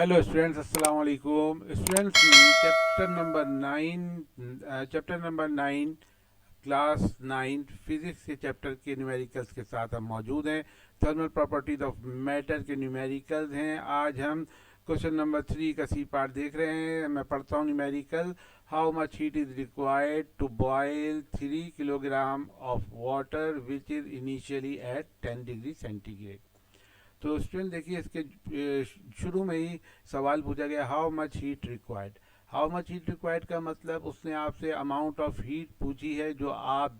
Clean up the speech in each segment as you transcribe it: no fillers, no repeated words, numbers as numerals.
Hello students, अस्सलाम वालेकुम students. Chapter number 9 class 9 physics के चैप्टर के न्यूमेरिकल्स के साथ हम मौजूद हैं। थर्मल प्रॉपर्टीज ऑफ मैटर के न्यूमेरिकल्स हैं। आज हम क्वेश्चन नंबर 3 का सी पार्ट देख रहे हैं। मैं पढ़ता हूँ numerical. How much heat is required to boil 3 kilogram of water which is initially at 10 degree centigrade. तो स्टूडेंट देखिए, इसके शुरू में ही सवाल पूछा गया, how much heat required. How much heat required का मतलब उसने आपसे अमाउंट ऑफ हीट पूछी है जो आप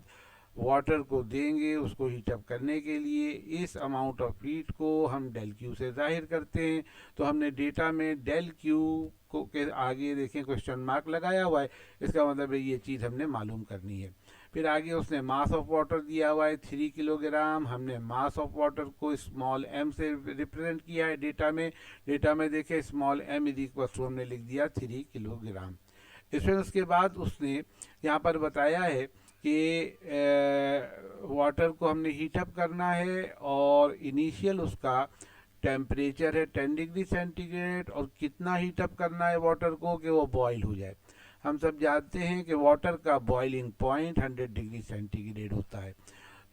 वाटर को देंगे उसको हीटअप करने के लिए। इस अमाउंट ऑफ हीट को हम डेल क्यू से जाहिर करते हैं। तो हमने डेटा में डेल क्यू को के आगे देखें क्वेश्चन मार्क लगाया हुआ है। इसका मतलब है ये चीज़ हमने मालूम करनी है। फिर आगे उसने मास ऑफ वाटर दिया हुआ है 3 किलोग्राम। हमने मास ऑफ वाटर को स्मॉल एम से रिप्रेजेंट किया है डेटा में देखें small M is equal to हमने लिख दिया 3 किलोग्राम। इसमें उसके बाद उसने यहाँ पर बताया है कि वाटर को हमने हीटअप करना है और इनिशियल उसका टेम्परेचर है 10 डिग्री सेंटीग्रेड और कितना हीटअप करना है वाटर को कि वो बॉयल हो जाए। हम सब जानते हैं कि वाटर का बॉइलिंग पॉइंट 100 डिग्री सेंटीग्रेड होता है।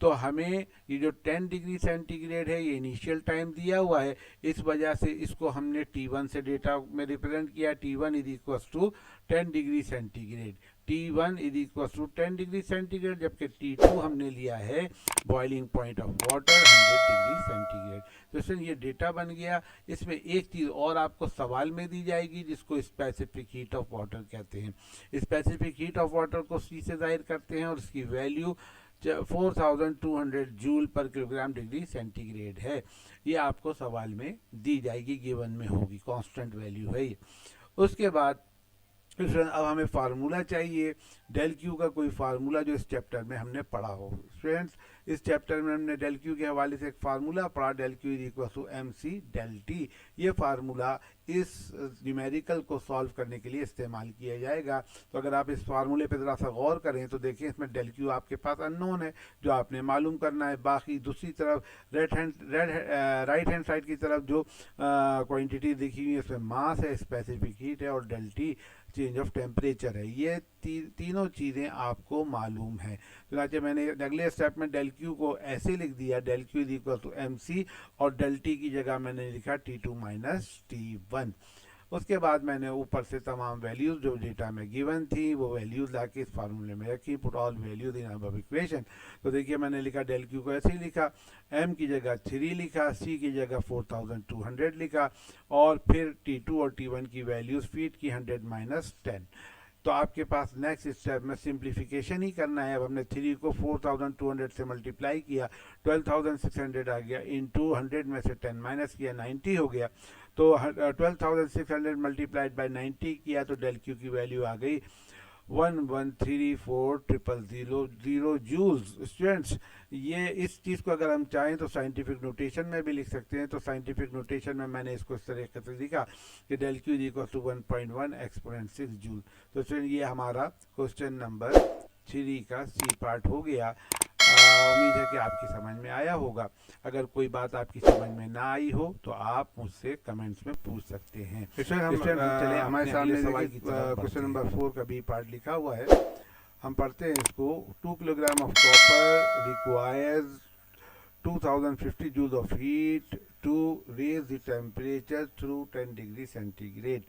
तो हमें ये जो 10 डिग्री सेंटीग्रेड है ये इनिशियल टाइम दिया हुआ है। इस वजह से इसको हमने T1 से डेटा में रिप्रेजेंट किया। T1 is equal to 10 degree centigrade. T1 is equal to 10 degree centigrade, जबकि T2 हमने लिया है boiling point of water 100 degree centigrade. तो इसमें ये डेटा बन गया। इसमें एक चीज़ और आपको सवाल में दी जाएगी जिसको स्पेसिफिक हीट ऑफ वाटर कहते हैं। स्पेसिफिक हीट ऑफ वाटर को C से जाहिर करते हैं और इसकी वैल्यू 4200 जूल पर किलोग्राम डिग्री सेंटीग्रेड है। ये आपको सवाल में दी जाएगी, गिवन में होगी, कांस्टेंट वैल्यू है ये। उसके बाद अब हमें फार्मूला चाहिए डेल क्यू का, कोई फार्मूला जो इस चैप्टर में हमने पढ़ा हो। स्टूडेंट्स, इस चैप्टर में हमने डेल क्यू के हवाले से एक फार्मूला पढ़ा, del Q is equal to M C del T. ये फार्मूला इस न्यूमेरिकल को सॉल्व करने के लिए इस्तेमाल किया जाएगा। तो अगर आप इस फार्मूले पर ज़रा सा गौर करें तो देखिए इसमें डेल क्यू आपके पास अननोन है जो आपने मालूम करना है। बाकी दूसरी तरफ राइट हैंड साइड की तरफ जो क्वांटिटी दिखी हुई है उसमें मास है, स्पेसिफिक हीट है और del T change of temperature है। ये तीनों चीज़ें आपको मालूम है। तो मैंने अगले स्टेप में डेल क्यू को ऐसे लिख दिया, del Q is equal to M C और डेल टी की जगह मैंने लिखा T2 माइनस T1। उसके बाद मैंने ऊपर से तमाम वैल्यूज जो डेटा में गिवन थी वो वैल्यूज लाके इस फार्मूले में रखी, put all values in above equation. तो देखिए मैंने लिखा डेल क्यू को ऐसे ही लिखा, एम की जगह 3 लिखा, सी की जगह 4200 लिखा और फिर T2 और T1 की वैल्यूज फीड की 100 माइनस 10। तो आपके पास नेक्स्ट स्टेप में सिंप्लीफिकेशन ही करना है। अब हमने 3 को 4200 से मल्टीप्लाई किया, 12600 आ गया, इनटू 100 में से 10 माइनस किया, 90 हो गया। तो 12600 मल्टीप्लाइड बाय 90 किया तो डेल क्यू की वैल्यू आ गई 1134000 जूल्स। स्टूडेंट्स, ये इस चीज़ को अगर हम चाहें तो साइंटिफिक नोटेशन में भी लिख सकते हैं। तो साइंटिफिक नोटेशन में मैंने इसको इस तरीके से लिखा कि del Q equal to 1.1 exponent 6 joule. तो स्टूडेंट ये हमारा क्वेश्चन नंबर 3 का सी पार्ट हो गया। उम्मीद है कि आपकी समझ में आया होगा। अगर कोई बात आपकी समझ में ना आई हो तो आप मुझसे कमेंट्स में पूछ सकते हैं। चले हमारे सामने सवाल की क्वेश्चन नंबर 4 का बी पार्ट लिखा हुआ है, हम पढ़ते हैं इसको। 2 kilogram of copper requires 2050 joule of heat to raise the temperature through 10 degree centigrade.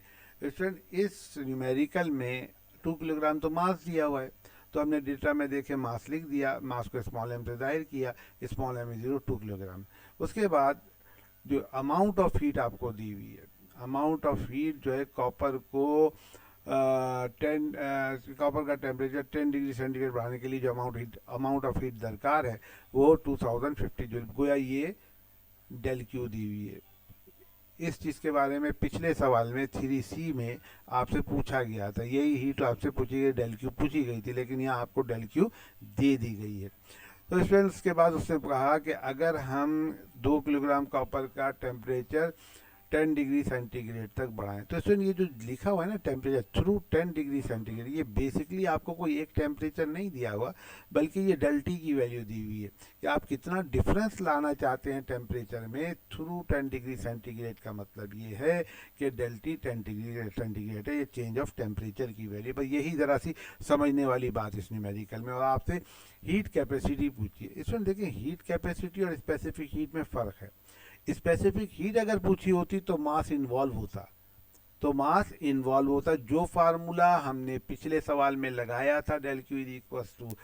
Student, इस न्यूमेरिकल में 2 किलोग्राम तो मास दिया हुआ है, तो हमने डेटा में देखे मास लिख दिया, मास को स्मॉल एम से जाहिर किया, स्मॉल एम इज 2 किलोग्राम। उसके बाद जो अमाउंट ऑफ हीट आपको दी हुई है, अमाउंट ऑफ हीट जो है कॉपर को कॉपर का टेम्परेचर 10 डिग्री सेंटीग्रेड बढ़ाने के लिए जो अमाउंट ऑफ हीट दरकार है वो 2050 जूल। गोया ये डेल क्यू दी हुई है। इस चीज़ के बारे में पिछले सवाल में 3C में आपसे पूछा गया था, यही हीट आपसे पूछी गई, डेल क्यू पूछी गई थी, लेकिन यहाँ आपको डेल क्यू दे दी गई है। तो स्टूडेंट्स के बाद उसने कहा कि अगर हम 2 किलोग्राम कॉपर का टेम्परेचर 10 डिग्री सेंटीग्रेड तक बढ़ाएं। तो इसमें ये जो लिखा हुआ है ना टेम्परेचर थ्रू 10 डिग्री सेंटीग्रेड, ये बेसिकली आपको कोई एक टेम्परेचर नहीं दिया हुआ, बल्कि ये डेल्टी की वैल्यू दी हुई है कि आप कितना डिफरेंस लाना चाहते हैं टेम्परेचर में थ्रू 10 डिग्री सेंटीग्रेड। का मतलब ये है कि डेल्टी 10 डिग्री सेंटीग्रेड है, ये चेंज ऑफ टेम्परेचर की वैल्यू। बस यही ज़रा सी समझने वाली बात इस न्यूमेरिकल में। और आपसे हीट कैपेसिटी पूछिए, इसमें देखिए हीट कैपेसिटी और स्पेसिफिक हीट में फ़र्क है। स्पेसिफिक हीट अगर पूछी होती तो मास इन्वॉल्व होता, जो फार्मूला हमने पिछले सवाल में लगाया था, del Q equals to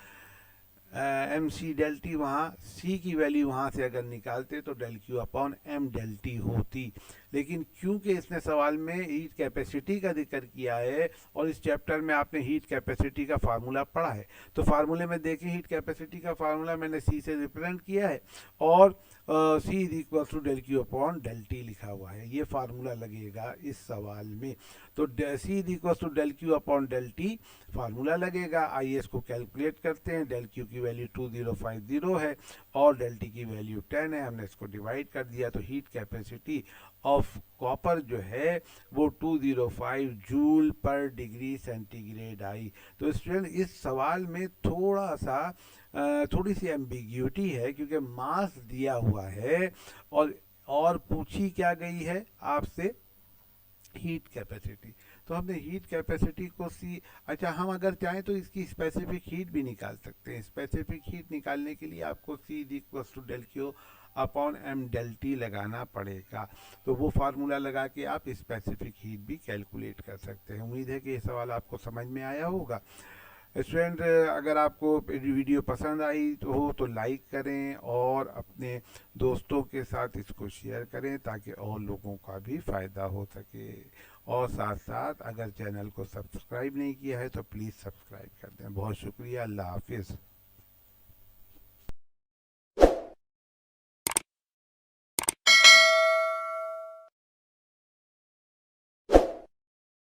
M C del T, वहाँ सी की वैल्यू वहाँ से अगर निकालते तो del Q upon M del T होती। लेकिन क्योंकि इसने सवाल में हीट कैपेसिटी का जिक्र किया है और इस चैप्टर में आपने हीट कैपेसिटी का फार्मूला पढ़ा है, तो फार्मूले में देखें हीट कैपेसिटी का फार्मूला मैंने सी से रिप्रेजेंट किया है और C is equal to del Q upon del T लिखा हुआ है, ये फार्मूला लगेगा इस सवाल में। तो C is equal to del Q upon del T formula लगेगा। आइए इसको कैलकुलेट करते हैं। डेल क्यू की वैल्यू 2050 है और डेल टी की वैल्यू 10 है, हमने इसको डिवाइड कर दिया तो हीट कैपेसिटी ऑफ कॉपर जो है वो 205 जूल पर डिग्री सेंटीग्रेड आई। तो स्टूडेंट इस सवाल में थोड़ी सी एम्बिग्यूटी है, क्योंकि मास दिया हुआ है और पूछी क्या गई है आपसे, हीट कैपेसिटी। तो हमने हीट कैपेसिटी को सी, अच्छा हम अगर चाहें तो इसकी स्पेसिफिक हीट भी निकाल सकते हैं। स्पेसिफिक हीट निकालने के लिए आपको C equals to del Q upon M del T लगाना पड़ेगा। तो वो फार्मूला लगा के आप स्पेसिफिक हीट भी कैलकुलेट कर सकते हैं। उम्मीद है कि ये सवाल आपको समझ में आया होगा। स्टूडेंट अगर आपको वीडियो पसंद आई तो लाइक करें और अपने दोस्तों के साथ इसको शेयर करें ताकि और लोगों का भी फ़ायदा हो सके। और साथ साथ अगर चैनल को सब्सक्राइब नहीं किया है तो प्लीज़ सब्सक्राइब कर दें। बहुत शुक्रिया, अल्लाह हाफिज़।